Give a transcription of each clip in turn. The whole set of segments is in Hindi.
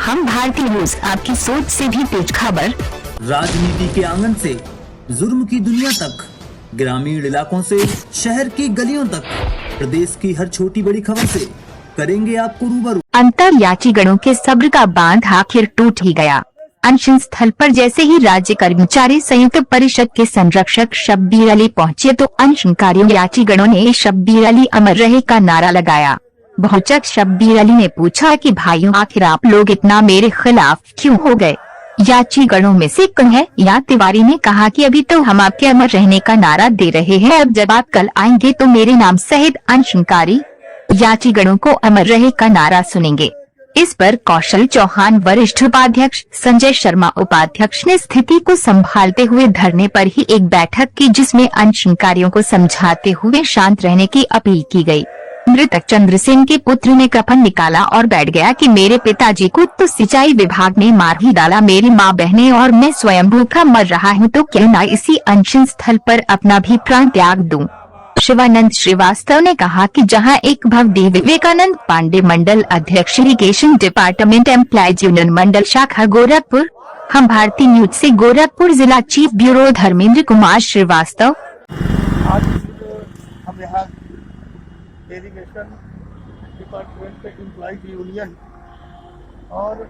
हम भारतीय न्यूज, आपकी सोच से भी तेज खबर। राजनीति के आंगन से जुर्म की दुनिया तक, ग्रामीण इलाकों से शहर की गलियों तक, प्रदेश की हर छोटी बड़ी खबर से करेंगे आपको रूबरू। अंतर याचीगणों के सब्र का बांध आखिर टूट ही गया। अनशन स्थल पर जैसे ही राज्य कर्मचारी संयुक्त परिषद के संरक्षक शब्बीर अली पहुंचे तो अनशनकारियों याचीगणों ने शब्बीर अली अमर रहे का नारा लगाया। बहुचक शब्बीर अली ने पूछा कि भाइयों, आखिर आप लोग इतना मेरे खिलाफ क्यों हो गए? याचीगणों में से कन्हैया या तिवारी ने कहा कि अभी तो हम आपके अमर रहने का नारा दे रहे हैं, अब जब आप कल आएंगे तो मेरे नाम सहित अनशनकारी याचीगणों को अमर रहे का नारा सुनेंगे। इस पर कौशल चौहान वरिष्ठ उपाध्यक्ष, संजय शर्मा उपाध्यक्ष ने स्थिति को संभालते हुए धरने पर ही एक बैठक की, जिसमें अनशनकारियों को समझाते हुए शांत रहने की अपील की गई। मृतक चंद्रसेन के पुत्र ने कफन निकाला और बैठ गया कि मेरे पिताजी को तो सिंचाई विभाग ने मार ही डाला, मेरी माँ बहनें और मैं स्वयं भूखा मर रहा हूँ, तो क्यों न इसी अनशन स्थल पर अपना भी प्राण त्याग दूं। शिवानंद श्रीवास्तव ने कहा कि जहां एक भवदेव विवेकानंद पांडे मंडल अध्यक्ष, इरिगेशन डिपार्टमेंट एम्प्लॉयज यूनियन मंडल शाखा गोरखपुर। हम भारतीय न्यूज से गोरखपुर जिला चीफ ब्यूरो धर्मेंद्र कुमार श्रीवास्तव। आज हम यहाँ इरिगेशन डिपार्टमेंट एम्प्लॉयज यूनियन और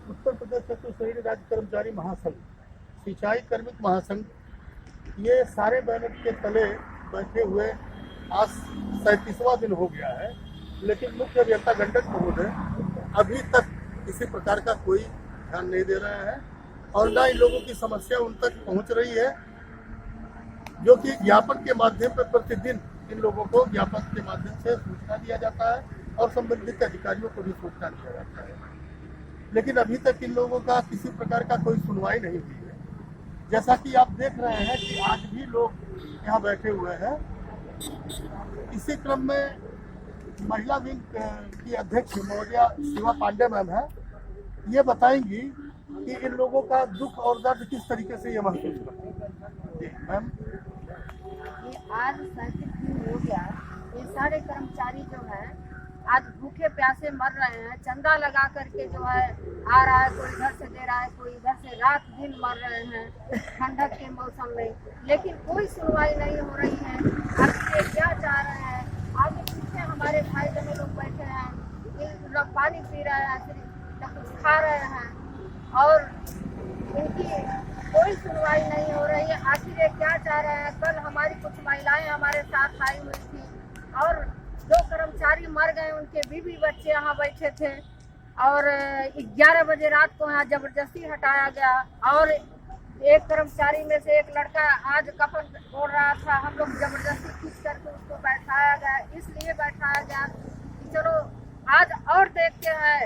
उत्तर प्रदेश चतुर्श्रेणी राज्य कर्मचारी महासंघ, सिंचाई कार्मिक महासंघ, ये सारे बैनर के तले बैठे हुए आज 37वां दिन हो गया है, लेकिन मुख्य अभियंता गंडक महोदय अभी तक किसी प्रकार का कोई ध्यान नहीं दे रहे हैं और न इन लोगों की समस्या उन तक पहुंच रही है, जो कि ज्ञापन के माध्यम पर प्रतिदिन इन लोगों को ज्ञापन के माध्यम से सूचना दिया जाता है और संबंधित अधिकारियों को भी सूचना दिया जाता है, लेकिन अभी तक इन लोगों का किसी प्रकार का कोई सुनवाई नहीं हुई है। जैसा कि आप देख रहे हैं कि आज भी लोग यहाँ बैठे हुए हैं। इसी क्रम में महिला विंग की अध्यक्ष महोदया शिवा पांडे मैम है, ये बताएंगी कि इन लोगों का दुख और दर्द किस तरीके से ये महसूस करते हैं। जी मैम। ये आज 37 दिन हो गया, ये सारे कर्मचारी जो है आज भूखे प्यासे मर रहे हैं। चंदा लगा करके जो है आ रहा है, कोई इधर से दे रहा है, कोई इधर से, रात दिन मर रहे हैं ठंडक के मौसम में, लेकिन कोई सुनवाई नहीं हो रही है। आखिर ये क्या चाह रहे हैं? आगे पीछे हमारे भाई बहन लोग बैठे हैं, ये लोग पानी पी रहे हैं, फिर कुछ खा रहे हैं और इनकी कोई सुनवाई नहीं हो रही है। आखिर ये क्या चाह रहे हैं? कल हमारी कुछ महिलाएं हमारे साथ आई हुई थी और जो कर्मचारी मर गए उनके बीवी बच्चे यहाँ बैठे थे और 11 बजे रात को यहाँ जबरदस्ती हटाया गया और एक कर्मचारी में से एक लड़का आज कफन ओढ़ रहा था, हम लोग जबरदस्ती खींच करके उसको बैठाया गया। इसलिए बैठाया गया कि चलो आज और देखते हैं,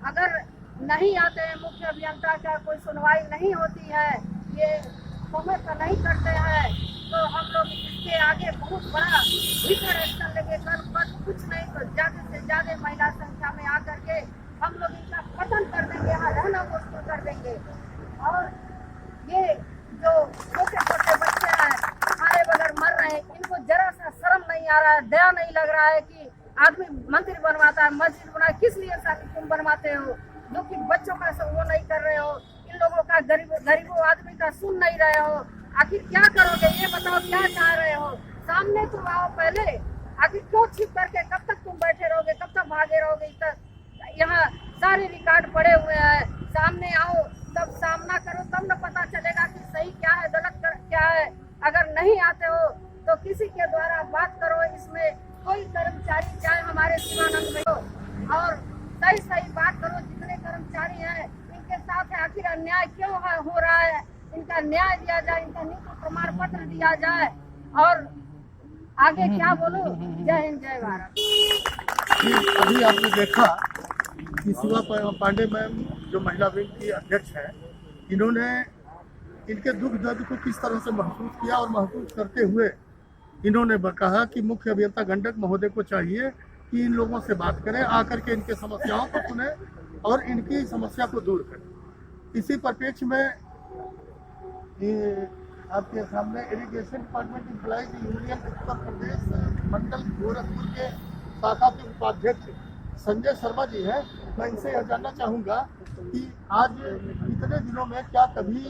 अगर नहीं आते हैं मुख्य अभियंता का, कोई सुनवाई नहीं होती है, ये समय पर नहीं करते हैं, तो हम लोग इसके आगे बहुत बड़ा भीतर एक्शन लेंगे। कल कुछ नहीं तो ज्यादा से ज्यादा महिला संख्या में आकर के हम लोग इनका पतन कर देंगे, यहाँ रहना मुश्किल कर देंगे। और ये जो छोटे छोटे बच्चे हैं हमारे बगैर मर रहे हैं, इनको जरा सा शर्म नहीं आ रहा है, दया नहीं लग रहा है कि आदमी मंदिर बनवाता है, मस्जिद बनाए, किस लिए तुम बनवाते हो, जो कि बच्चों का सब वो नहीं कर रहे हो, इन लोगों का गरीबों आदमी का सुन नहीं रहे हो। आखिर क्या करोगे ये बताओ, क्या चाह रहे हो? सामने तुम आओ पहले, आखिर क्यों छिप करके कब तक तुम बैठे रहोगे, कब तक भागे रहोगे? यहाँ सारे रिकॉर्ड पड़े हुए हैं, सामने आओ तब सामना करो, तब न पता चलेगा कि सही क्या है गलत क्या है। अगर नहीं आते हो तो किसी के द्वारा बात करो, इसमें कोई कर्मचारी चाहे हमारे शिवानंद में हो और सही सही बात करो। जितने कर्मचारी हैं इनके साथ है, आखिर अन्याय क्यों हो रहा है? इनका न्याय दिया जाए, इनका नियुक्ति प्रमाण पत्र दिया जाए और आगे क्या बोलो। जय हिंद, जय भारत। अभी आपने देखा कि शिवा पांडे मैम जो महिला विंग की अध्यक्ष हैं, इन्होंने इनके दुख दर्द को किस तरह से महसूस किया और महसूस करते हुए इन्होंने कहा कि मुख्य अभियंता गंडक महोदय को चाहिए कि इन लोगों से बात करें, आकर के इनके समस्याओं को सुने और इनकी समस्या को दूर करें। इसी परिप्रेक्ष्य में आपके सामने irrigation department employees union Uttar Pradesh मंडल गोरखपुर के शाखा के उपाध्यक्ष संजय शर्मा जी हैं, मैं इनसे यह जानना चाहूँगा कि आज इतने दिनों में क्या कभी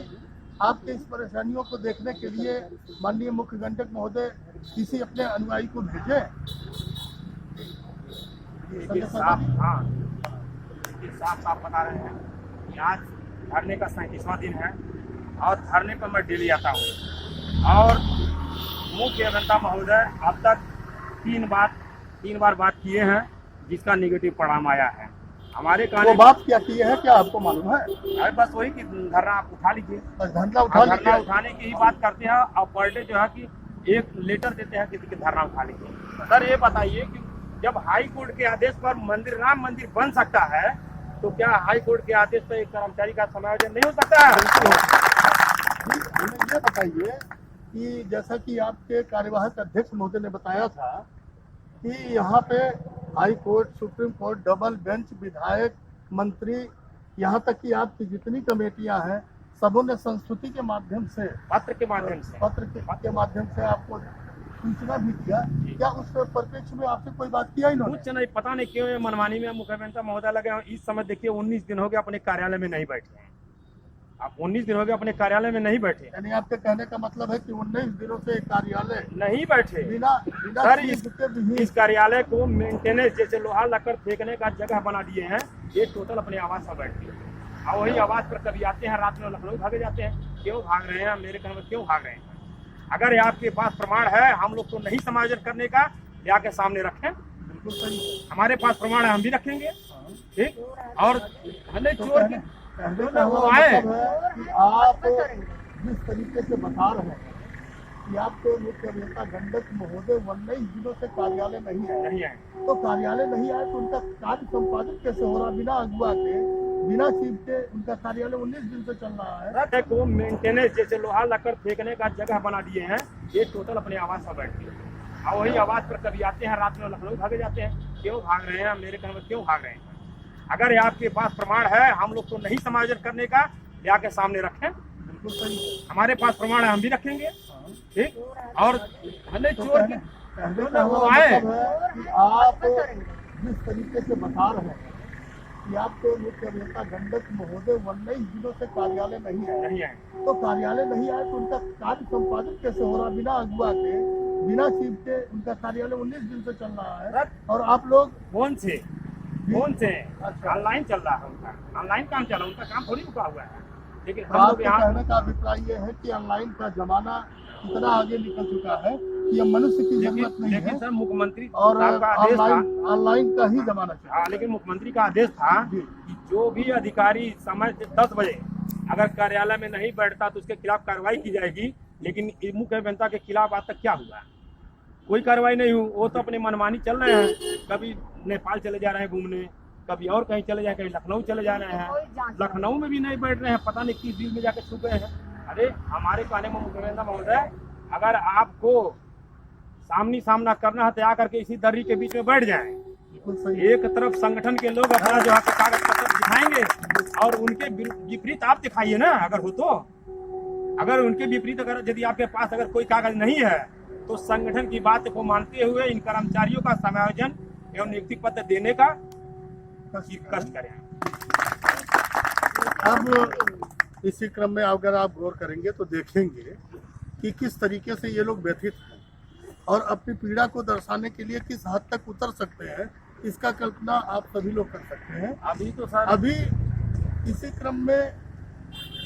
आपके इस परेशानियों को देखने के लिए माननीय मुख्य गंडक महोदय किसी अपने अनुयायी को भेजे? देखिए साफ, हाँ देखिए साफ साफ बता रहे हैं कि आज धरने का 37वां दिन है और धरने पर मैं डेली आता हूँ और मुख्य अभियंता महोदय अब तक तीन बार बात किए हैं जिसका नेगेटिव परिणाम आया है। हमारे वो कहने बात क्या की है, क्या आपको मालूम है? अरे बस वही कि धरना आप उठा लीजिए, बस धरना उठा धरना लीजिए। उठाने की ही बात करते हैं और पर डे जो है कि एक लेटर देते हैं किसी के धरना उठा लीजिए। सर ये बताइए कि जब हाई कोर्ट के आदेश पर मंदिर राम मंदिर बन सकता है तो क्या हाई कोर्ट के आदेश पर एक कर्मचारी का समायोजन नहीं हो सकता है? हमें ये बताइए कि जैसा कि आपके कार्यवाहक अध्यक्ष महोदय ने बताया था कि यहाँ पे high court, supreme court, double bench, विधायक, मंत्री, यहाँ तक कि आपकी जितनी कमेटियाँ हैं सबों ने संस्तुति के माध्यम से, पत्र के माध्यम से आपको सूचना भी दिया। क्या उस परिप्रेक्ष्य में आपसे कोई बात किया इन्होंने? कुछ नहीं, पता नहीं क्यों ये मनमानी में मुख्य अभियंता महोदय लगे हैं। इस समय देखिए 19 दिन हो गए अपने कार्यालय में नहीं बैठे हैं। आप 19 दिन हो गए अपने कार्यालय में नहीं बैठे, यानी आपके कहने का मतलब है कि 19 दिनों से कार्यालय नहीं बैठे। बिना सर चीज के भी इस कार्यालय को मेंटेनेंस जैसे लोहा लकड़ फेंकने का जगह बना दिए हैं। ये टोटल अपने आवास पर बैठते हैं और वही आवास पर कभी आते हैं रात में लखनऊ भागे जाते हैं। क्यों भाग रहे हैं? मेरे कहने में क्यों भाग रहे हैं? अगर आपके पास प्रमाण है हम लोग तो नहीं समायोजन करने का, ले आके सामने रखें। बिल्कुल सही। हमारे पास प्रमाण है, हम भी रखेंगे। ठीक, और भले चोर की कहने का मतलब है कि आप जिस तरीके से बता रहे हैं कि आपके मुख्य अभियंता गंडक महोदय 19 दिनों से कार्यालय नहीं है, तो कार्यालय नहीं आए तो उनका कार्य संपादित कैसे हो रहा? बिना अगुआ के, बिना चीफ के उनका कार्यालय 19 दिन से चल रहा है। को मेंटेनेंस जैसे लोहा लकड़ फेंकने का जगह बना दिए हैं। ये टोटल अपने आवास पर बैठते हैं और वही आवास पर कभी आते हैं रात में लखनऊ भागे जाते हैं। क्यों भाग रहे हैं? मेरे कहने में क्यों भाग रहे हैं? अगर आपके पास प्रमाण है हम लोग तो नहीं समायोजन करने का, ले आके सामने रखें। बिल्कुल सही। हमारे पास प्रमाण है, हम भी रखेंगे। ठीक, और भले चोर की कहने का मतलब है कि आप जिस तरीके से बता रहे हैं कि आपके मुख्य अभियंता गंडक महोदय 19 दिनों से कार्यालय नहीं है, तो कार्यालय नहीं आए तो उनका कार्य संपादित कैसे हो रहा? बिना अगुआ के, बिना चीफ के उनका कार्यालय 19 दिन से चल रहा है। और आप लोग फोन से ऑनलाइन चल रहा है, उनका ऑनलाइन काम चल रहा है, उनका काम थोड़ी रुका हुआ है। लेकिन हम लोग आपके यहाँ कहने का अभिप्राय ये है कि ऑनलाइन का जमाना इतना आगे निकल चुका है कि अब मनुष्य की जरूरत नहीं है सर मुख्यमंत्री और साहब का आदेश था। ऑनलाइन का ही जमाना चल हाँ, लेकिन मुख्यमंत्री का आदेश था कि जो भी अधिकारी समय 10 बजे अगर कार्यालय में नहीं बैठता तो उसके खिलाफ कार्रवाई की जाएगी। लेकिन मुख्य अभियंता के खिलाफ आज तक क्या हुआ? कोई कार्रवाई नहीं हुई। वो तो अपने मनमानी चल रहे हैं, कभी नेपाल चले जा रहे हैं घूमने, कभी और कहीं चले जाए, कहीं लखनऊ चले जा रहे हैं। लखनऊ में भी नहीं बैठ रहे हैं, पता नहीं किस दिल में जाके छू गए हैं। अरे हमारे कहने में मुख्य अभियंता महोदय अगर आपको सामनी सामना करना है तो आकर के इसी दर्री के बीच में बैठ जाएं। एक तरफ संगठन के लोग अपना जो है कागज पत्र दिखाएंगे और उनके विपरीत आप दिखाइए ना। अगर हो तो, अगर उनके विपरीत अगर यदि आपके पास अगर कोई कागज नहीं है तो संगठन की बात को मानते हुए इन कर्मचारियों का समायोजन एवं नियुक्ति पत्र देने का कष्ट करें। अब इसी क्रम में अगर आप गौर करेंगे तो देखेंगे कि किस तरीके से ये लोग व्यथित हैं और अपनी पीड़ा को दर्शाने के लिए किस हद तक उतर सकते हैं, इसका कल्पना आप सभी लोग कर सकते हैं। अभी तो सर अभी इसी क्रम में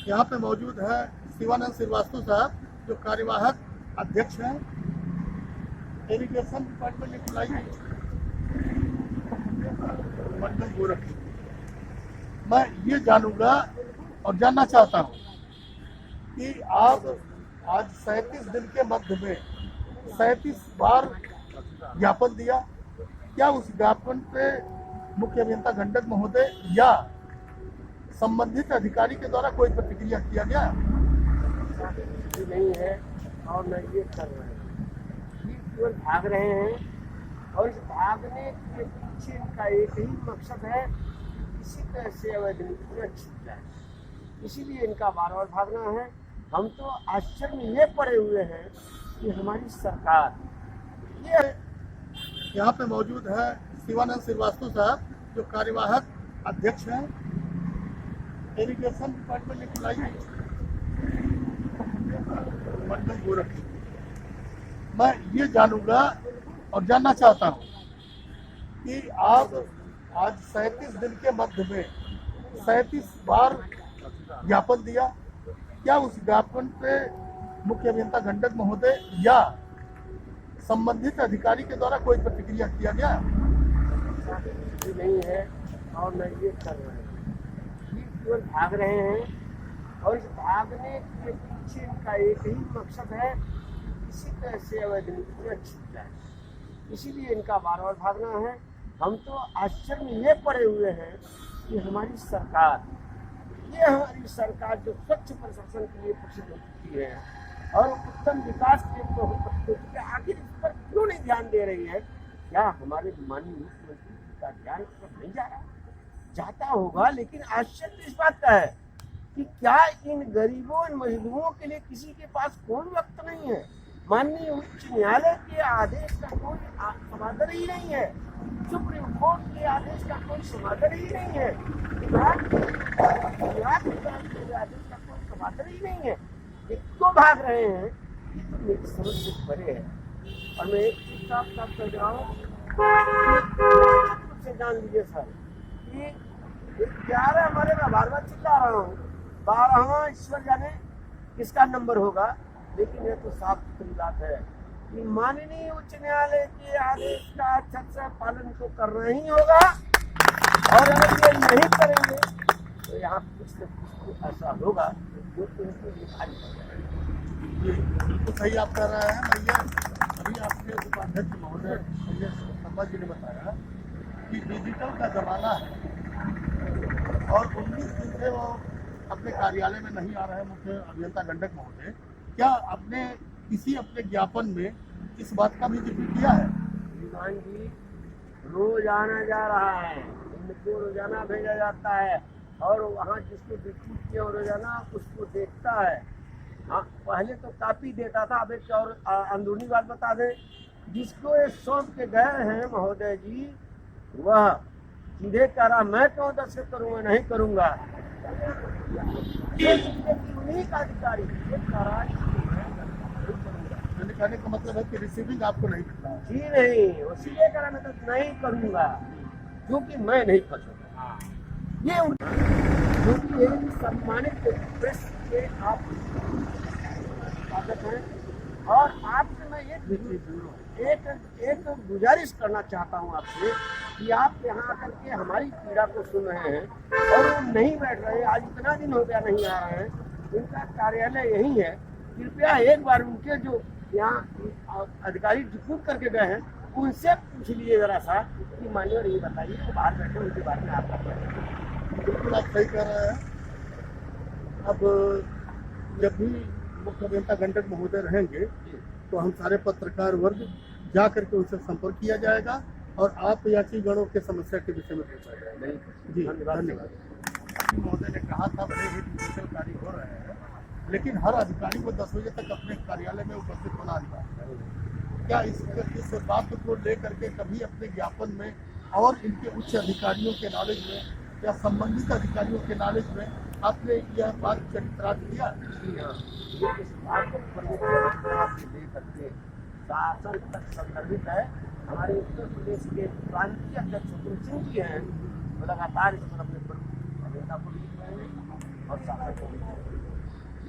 यहाँ पे मौजूद है शिवानंद श्रीवास्तव साहब जो कार्यवाहक अध्यक्ष हैं इरिगेशन डिपार्टमेंट एम्प्लॉई मंडल गोरखपुर। मैं ये जानूंगा और जानना चाहता हूँ कि आप आज 37 दिन के मध्य में 37 बार ज्ञापन दिया, क्या उस ज्ञापन पे मुख्य अभियंता गंडक महोदय या संबंधित अधिकारी के द्वारा कोई प्रतिक्रिया किया गया? नहीं है और न ये कर रहे हैं, ये केवल भाग रहे हैं और इस भागने के पीछे इनका एक ही मकसद है किसी तरह से अवैध नीति छूट जाए, इसीलिए इनका बार बार भागना है। हम तो आश्चर्य में ये पड़े हुए हैं कि हमारी सरकार ये यहाँ पे मौजूद है शिवानंद श्रीवास्तव साहब जो कार्यवाहक अध्यक्ष हैं इरिगेशन डिपार्टमेंट एम्प्लॉई मंडल गोरखपुर। मैं ये जानूंगा और जानना चाहता हूँ कि आप आज 37 दिन के मध्य में 37 बार ज्ञापन दिया, क्या उस ज्ञापन पे मुख्य अभियंता गंडक महोदय या संबंधित अधिकारी के द्वारा कोई प्रतिक्रिया किया गया? नहीं है और न ये कर रहे हैं, ये केवल भाग रहे हैं और इस भागने के पीछे इनका एक ही मकसद है, इसी तरह से अवैध नीतियाँ छिप जाए, इसीलिए इनका बार बार भागना है। हम तो आश्चर्य में ये पड़े हुए हैं कि हमारी सरकार जो स्वच्छ प्रशासन के लिए प्रसिद्ध होती है और उत्तम विकास के लिए प्रसिद्ध होती है, आखिर इस पर क्यों नहीं ध्यान दे रही है? क्या हमारे माननीय मुख्यमंत्री का ध्यान इस पर नहीं जा रहा? जाता होगा, लेकिन आश्चर्य इस बात का है कि क्या इन गरीबों, इन मजदूरों के लिए किसी के पास कोई वक्त नहीं है? माननीय उच्च न्यायालय के आदेश का कोई समाधान ही नहीं है, सुप्रीम कोर्ट के आदेश का कोई समाधान ही नहीं है, विभाग के आदेश का कोई समाधान ही नहीं है। ये क्यों भाग रहे हैं? ये तो मेरी समझ से परे है। और मैं एक चीज साफ साफ कह रहा हूँ, से जान लीजिए सर कि 11 हमारे मैं बार बार चिल्ला रहा हूँ, 12वां ईश्वर जाने किसका नंबर होगा, लेकिन यह तो साफ सुथरी बात है कि माननीय उच्च न्यायालय के आदेश का अच्छा से पालन तो करना ही होगा, और अगर ये नहीं करेंगे तो यहाँ कुछ न कुछ ऐसा होगा जो इनको दिखाई पड़ेगा। ये तो सही आप कर रहे हैं भैया। अभी आपके उपाध्यक्ष महोदय शर्मा जी ने बताया कि डिजिटल का जमाना है और 19 दिन से वो अपने कार्यालय में नहीं आ रहे हैं मुख्य अभियंता गंडक महोदय। क्या आपने किसी अपने ज्ञापन में इस बात का भी जिक्र किया है? श्रीमान जी, रोज आना जा रहा है, इनको रोजाना भेजा जाता है और वहाँ जिसको ड्यूटी किया रोजाना उसको देखता है। हाँ, पहले तो कापी देता था, अब एक और अंदरूनी बात बता दें, जिसको ये सौंप के गए हैं महोदय जी, वह सीधे कह रहा मैं क्यों दस्तखत करूँगा, नहीं करूँगा। उन्हीं का अधिकारी कहने का मतलब है कि रिसीविंग आपको नहीं मिल रहा है? जी नहीं, वो सीधे कह रहा मैं तो नहीं करूँगा क्योंकि मैं नहीं कर सकता। ये क्योंकि एक सम्मानित प्रेस के आप स्वागत हैं और आपसे मैं एक गुजारिश करना चाहता हूं आपसे कि आप यहाँ आकर के हमारी पीड़ा को सुन रहे हैं और वो नहीं बैठ रहे, आज इतना दिन हो गया नहीं आ रहे हैं, इनका कार्यालय यही है, कृपया एक बार उनके जो यहाँ अधिकारी रिक्रूट करके गए हैं उनसे पूछ लीजिए जरा सा कि मान्यवर ये बताइए वो बाहर बैठे उनके बारे में आप बिल्कुल आप सही कह रहे हैं। अब जब भी मुख्य अभियंता गंडक महोदय रहेंगे तो हम सारे पत्रकार वर्ग जा करके उनसे संपर्क किया जाएगा और आप यात्री गणों के समस्या के विषय में पूछा जाएगा। जी धन्यवाद। महोदय ने कहा था भले ही डिजिटल कार्य हो रहे हैं, लेकिन हर अधिकारी को 10 बजे तक अपने कार्यालय में उपस्थित होना अनिवार्य है। क्या इस बात को लेकर के कभी अपने ज्ञापन में और इनके उच्च अधिकारियों के नॉलेज में या संबंधित अधिकारियों के नॉलेज में आपने यह बात चरित्रार्थ किया? ये इस बात को लेकर के शासन तक संदर्भित है। हमारे उत्तर प्रदेश के प्रांतीय अध्यक्ष हुकुम सिंह जी हैं, वो लगातार इस पर अपने अभियंता को लिख रहे हैं और शासन को लिख रहे हैं,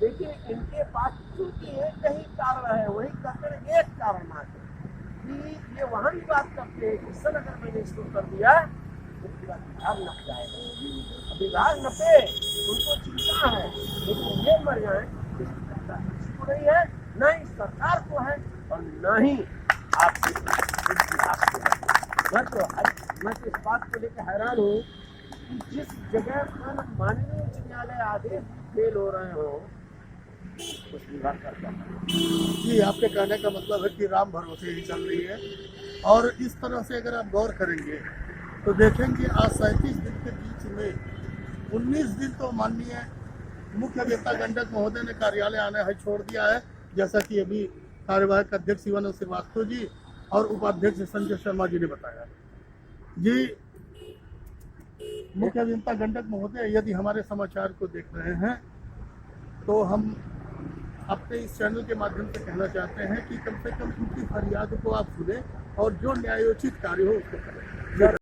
लेकिन इनके पास चूंकि एक ही कारण है, वही कहते हैं एक कारण मात्र कि ये वहाँ भी बात करते हैं कि सर अगर मैंने इसको कर दिया तो पूरा विभाग नप जाएगा। विभाग नपे उनको चिंता है, लेकिन ये मर जाए इसकी चिंता किसी को नहीं है, न ही सरकार को है और न ही आपके विभाग को है। मैं तो इस बात को लेकर हैरान हूँ कि जिस जगह पर माननीय उच्च न्यायालय आदेश फेल हो रहे हो उस विभाग करता है। जी, आपके कहने का मतलब है कि राम भरोसे ही चल रही है और इस तरह से अगर आप गौर करेंगे तो देखेंगे आज 37 दिन के बीच में 19 दिन तो माननीय मुख्य अभियंता गंडक महोदय ने कार्यालय आने है छोड़ दिया है, जैसा कि अभी कार्यवाहक अध्यक्ष शिवानंद श्रीवास्तव जी और उपाध्यक्ष संजय शर्मा जी ने बताया। जी मुख्य अभियंता गंडक महोदय, यदि हमारे समाचार को देख रहे हैं तो हम अपने इस चैनल के माध्यम से कहना चाहते हैं कि कम से कम उनकी फरियाद को आप सुने और जो न्यायोचित कार्य हो उसको करें।